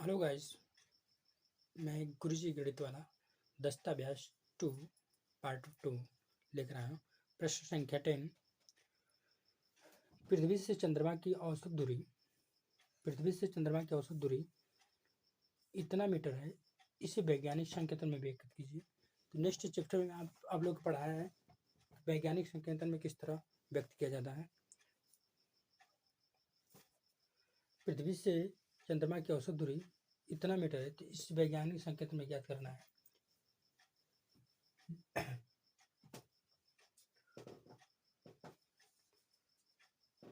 Hello guys, मैं गुरुजी गणित वाला दस्तावेज 2 पार्ट 2 लिख रहा हूँ। प्रश्न संख्या 10। पृथ्वी से चंद्रमा की औसत दूरी इतना मीटर है। इसे वैज्ञानिक संकेतन में व्यक्त कीजिए। तो नेक्स्ट चैप्टर में आप लोग पढ़ाया है वैज्ञानिक संकेतन में किस तरह व्यक्त किया जाता है। पृथ्वी से चंद्रमा की औसत दूरी इतना मीटर है, तो इस वैज्ञानिक संकेतन में ज्ञात करना है।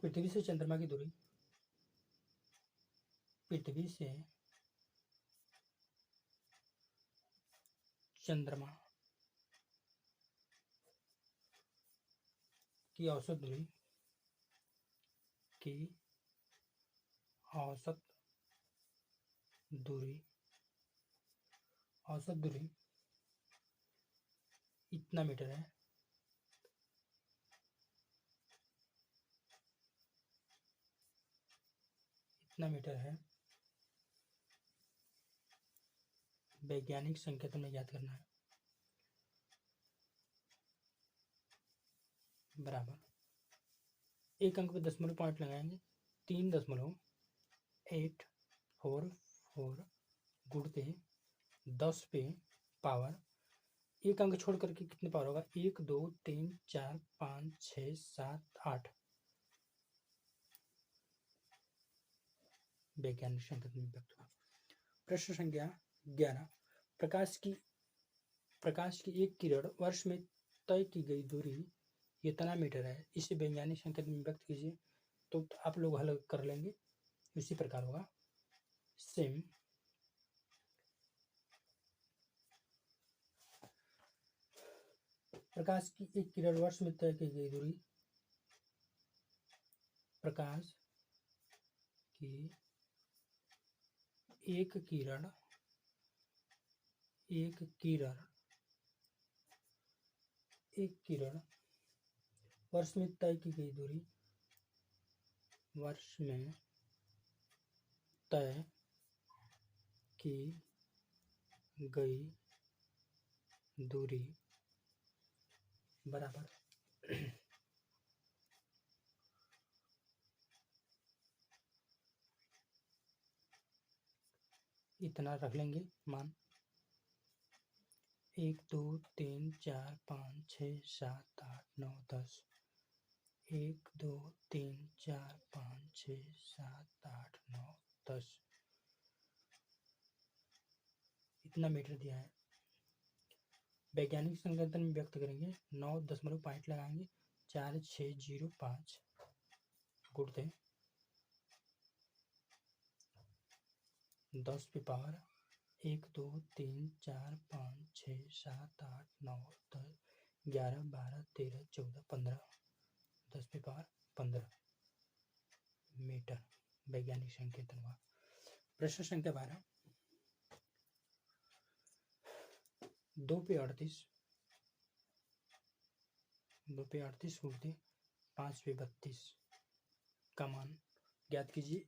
पृथ्वी से चंद्रमा की दूरी, पृथ्वी से चंद्रमा की औसत दूरी इतना मीटर है। वैज्ञानिक संकेतन में ज्ञात करना है। बराबर एक अंक पे दशमलव पॉइंट लगाएंगे। 3.844 गुणते 10 पे पावर, एक अंक छोड़ करके कितने पावर होगा? 1 2 3 4 5 6 7 8। वैज्ञानिक संकेतन में व्यक्त हुआ। प्रश्न संख्या 11। प्रकाश की एक किरण वर्ष में तय की गई दूरी इतना मीटर है। इसे वैज्ञानिक संकेतन में व्यक्त कीजिए। तो आप लोग हल कर लेंगे, इसी प्रकार होगा। सेम प्रकाश की एक किरण वर्ष में तय की गई दूरी, प्रकाश की एक किरण वर्ष में तय की गई दूरी, बराबर इतना रख लेंगे मान। 1 2 3 4 5 6 7 8 9 10। 1 2 3 4 5 6 7 8 9 10 इतना मीटर दिया है। वैज्ञानिक संकेतन में व्यक्त करेंगे। 9 दशमलव पॉइंट लगाएंगे। 4605 गुणते 10 पे पावर 1 2 3 4 5 6 7 8 9 10 11 12 13 14 15 10 पे पावर 15 मीटर वैज्ञानिक संकेतन हुआ। प्रश्न संख्या 12। 2 पे 38 गुणते 5 पे 32 का मान ज्ञात कीजिए।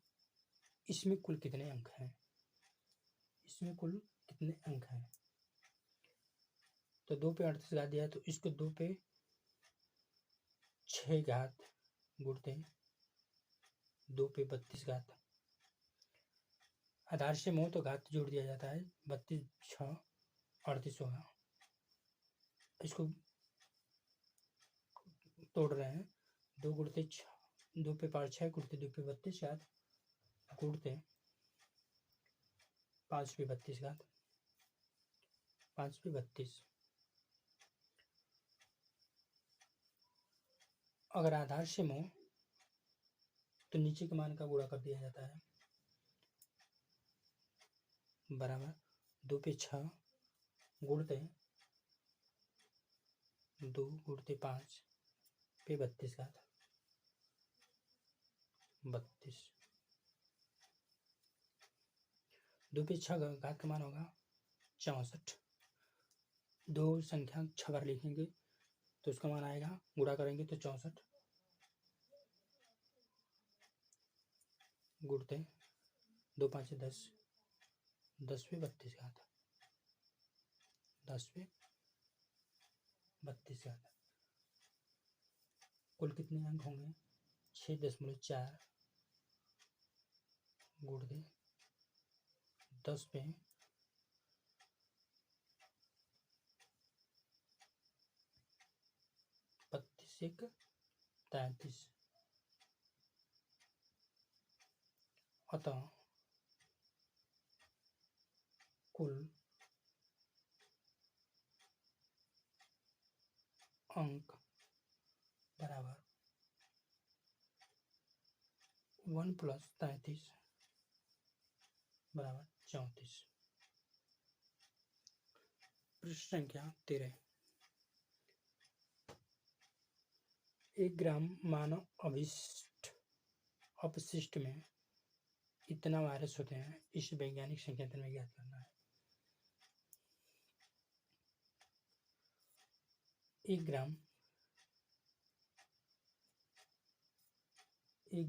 इसमें कुल कितने अंक हैं? तो 2 पे 38 घात दिया है, तो इसको 2 पे 6 घात गुणते 2 पे 32 घात। आधार से हो तो घात जोड़ दिया जाता है। 32 6 38 होगा। इसको तोड़ रहे हैं। 2 गुणते 6, 2 पे पावर 6 गुणते 2 पे 32 घात गुणते 5 पे 32 घात। 5 पे 32। अगर आधार से हो तो नीचे के मान का गुणा कर दिया जाता है। बराबर 2 पे 6 गुणते 2 गुणते 5 पे 32 घात 32। 2 पे 6 घात का मान होगा 64। 2 संख्या 6 बार लिखेंगे तो उसका मान आएगा, गुणा करेंगे तो 64 गुणते 2 5 10 10 पे 32 घात, 10 पे 32 घात। कुल कितने अंक होंगे? 6.4 गुण दे 10 पे 32 एक 33। अतः कुल अंक बराबर 1 + 33 बराबर 34। प्रश्न संख्या 13। 1 ग्राम मानव अपशिष्ट में कितना वायरस होते हैं, इस वैज्ञानिक संकेतन में ज्ञात करना है। 1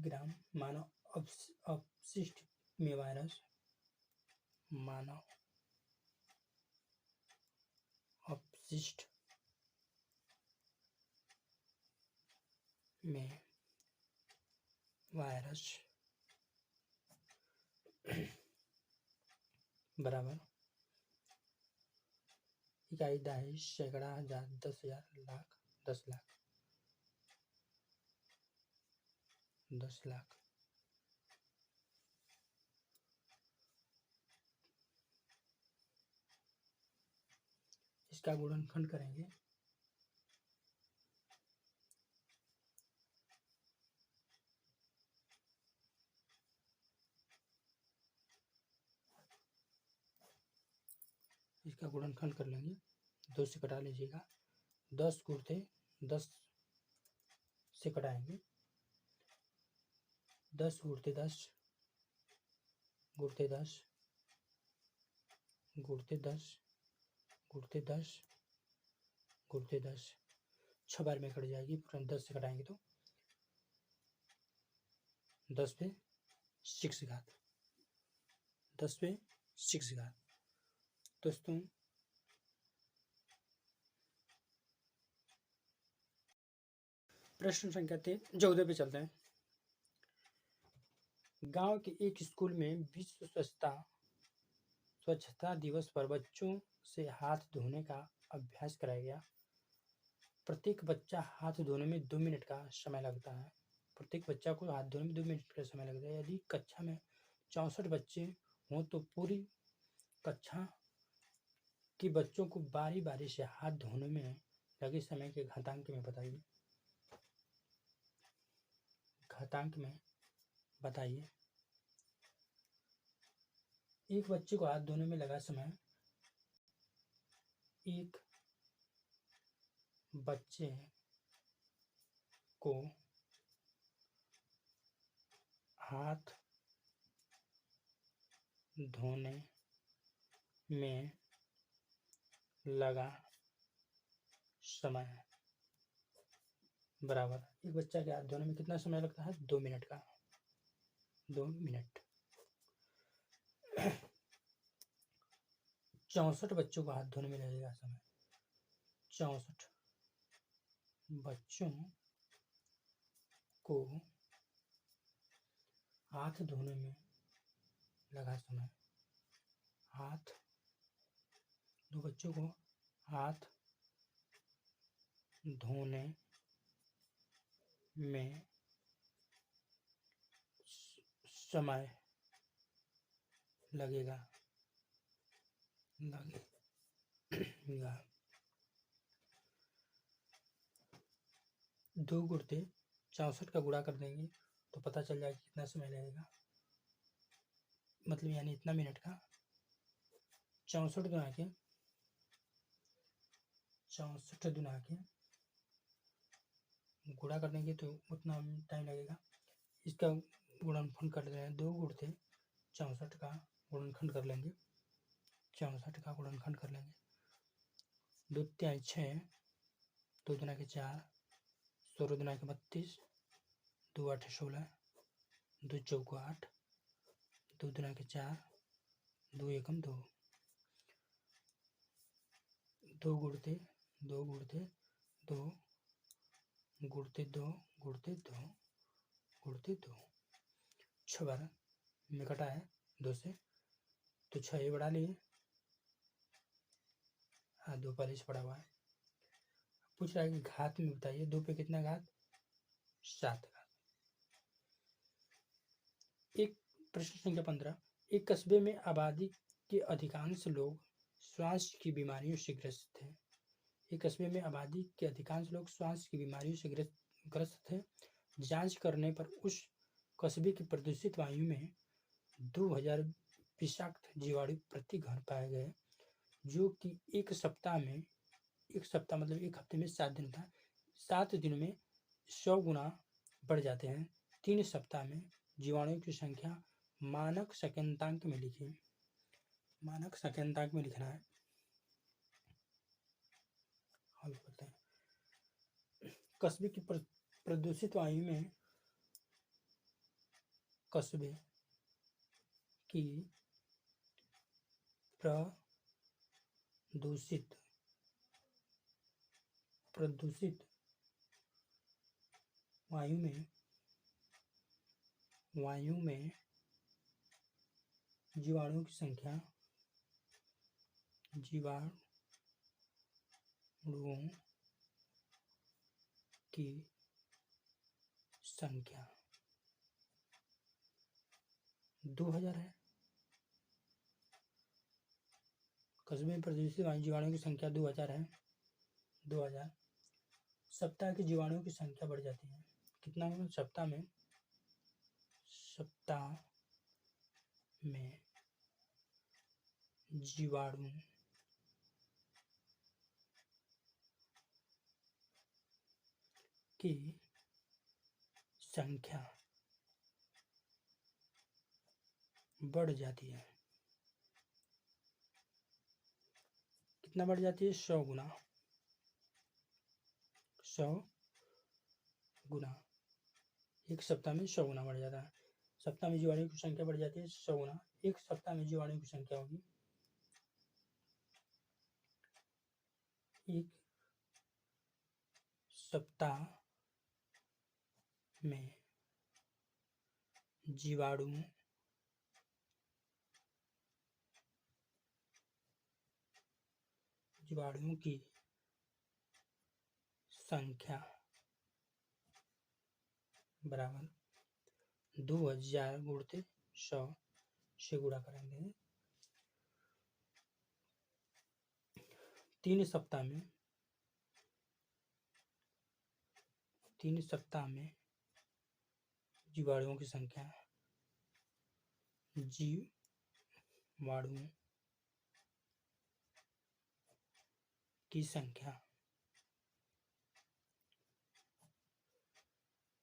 ग्राम मानव अपशिष्ट में वायरस, मानव अपशिष्ट में वायरस बराबर इकाई, दहाई, सैकड़ा, हजार, 10,000, लाख, 10 लाख, 10 लाख। इसका गुणनखंड करेंगे इसका गुणनखंड कर लेंगे, 2 से कटा लीजिएगा। 10 गुणते 10 से कटाएंगे, 10 गुणते 10 गुणते 10 गुणते 10 गुणते 10 गुणते 10, 6 बार में कट जाएगी। 10 से कटाएंगे तो 10 पे 6 घात, 10 पे 6 घात। दोस्तों प्रश्न संख्या 14 पे चलते हैं। गांव के एक स्कूल में विश्व स्वच्छता दिवस पर बच्चों से हाथ धोने का अभ्यास कराया गया। प्रत्येक बच्चा हाथ धोने में 2 मिनट का समय लगता है। प्रत्येक बच्चा को हाथ धोने में 2 मिनट का समय लगता है। यदि कक्षा में 64 बच्चे हों तो पूरी कक्षा के बच्चों को बारी बारी से हाथ धोने में लगे समय के घातांक में बताइए। घातांक में बताइए। एक बच्चे को हाथ धोने में लगा समय, एक बच्चे को हाथ धोने में लगा समय बराबर, एक बच्चा के हाथ धोने में कितना समय लगता है? 2 मिनट का, 2 मिनट। 64 बच्चों को हाथ धोने में लगेगा समय, 64 बच्चों को हाथ धोने में लगा समय, दो बच्चों को हाथ धोने में समय लगेगा 2 गुणते 64 का गुणा कर देंगे तो पता चल जाएगा कितना समय लगेगा, मतलब यानी इतना मिनट का। 64 दुना के गुणा कर देंगे तो उतना टाइम लगेगा। इसका गुणनफल कर रहे हैं, 2 गुणते 64 का गुणनखंड कर लेंगे, 64 का गुणनखंड कर लेंगे। 2 तिहाई 6, 2 दुना के 4, 16 दुना के 32, 2 8 16, 2 चौको 8, 2 दुना के 4, 2 एकम 2, 2 गुणते 2 गुणते 2 गुणते 2 गुणते 2 गुणते 2, 6 बार में कटा है 2 से, तो 6 ये बढ़ा लिए, हाँ 2 पहले से पड़ा हुआ है। पूछ रहा है कि घात में बताइए 2 पे कितना घात, 7 घात। एक प्रश्न संख्या 15, एक कस्बे में आबादी के अधिकांश लोग श्वास की बीमारियों से ग्रस्त थे। एक कस्बे में आबादी के अधिकांश लोग श्वास की बीमारियों से ग्रस्त थे। जांच करने पर उस कस्बे की प्रदूषित वायु में 2000 विषाक्त जीवाणु प्रति घर पाए गए, जो कि एक सप्ताह मतलब एक हफ्ते में 7 दिन था। 7 दिनों में 100 गुना बढ़ जाते हैं। 3 सप्ताह में जीवाणुओं की संख्या मानक सेकंडांक में लिखिए। मानक सेकंडांक में लिखना है। हल करते हैं। कस्बे की प्रदूषित वायु में कस्बे की प्रदूषित वायु में जीवाणुओं की संख्या 2000 है। कस्बे में प्रदूषित जीवाणुओं की संख्या 2000 है। 2000 सप्ताह के जीवाणुओं की संख्या बढ़ जाती है। कितना होगा सप्ताह में जीवाणु की संख्या बढ़ जाती है। कितना बढ़ जाती है, 100 गुना। 100 गुना, एक सप्ताह में 100 गुना बढ़ जाता है। सप्ताह में जीवाणु की संख्या बढ़ जाती है 100 गुना। एक सप्ताह में जीवाणु की संख्या होगी, एक सप्ताह में जीवाणुओं की संख्या बराबर 2000 गुणते 100 से गुणा करेंगे। 3 सप्ताह में जीवाणुओं की संख्या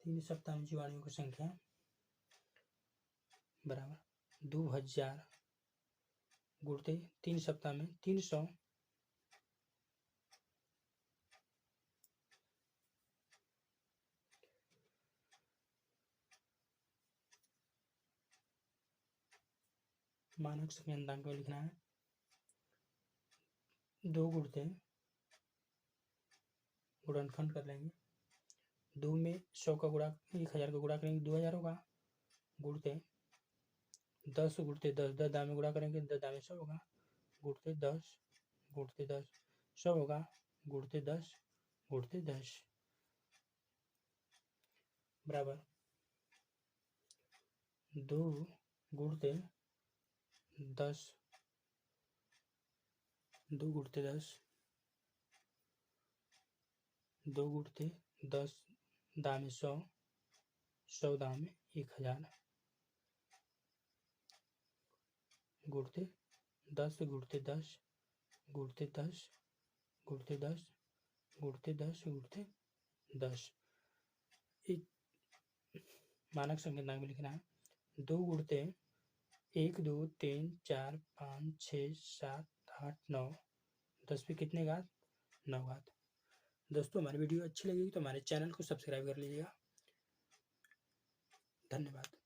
3 सप्ताह में जीवाणुओं की संख्या बराबर 2000 गुणते 3 सप्ताह में 300 मानक सेकंडांक में लिखना है। 2 गुणते गुणनखंड कर लेंगे। 2 में 100 का गुणा 1000 का गुणा करेंगे 2000 होगा। गुणते 10 गुणते 10 10 दाम में गुणा करेंगे 10 दाम में 100 होगा। गुणते 10 100 होगा। गुणते 10 बराबर 2 गुणते 10 2 गुणते 10 दाम में 100 100 दाम में 1000 गुणते 10 गुणते 10 गुणते 10 गुणते 10 गुणते 10 गुणते 10। एक मानक संख्या में लिखना है। 2 गुणते 1 2 3 4 5 6 7 8 9 10 पे कितने घात, 9 घात। दोस्तों हमारी वीडियो अच्छी लगेगी तो हमारे चैनल को सब्सक्राइब कर लीजिएगा। धन्यवाद।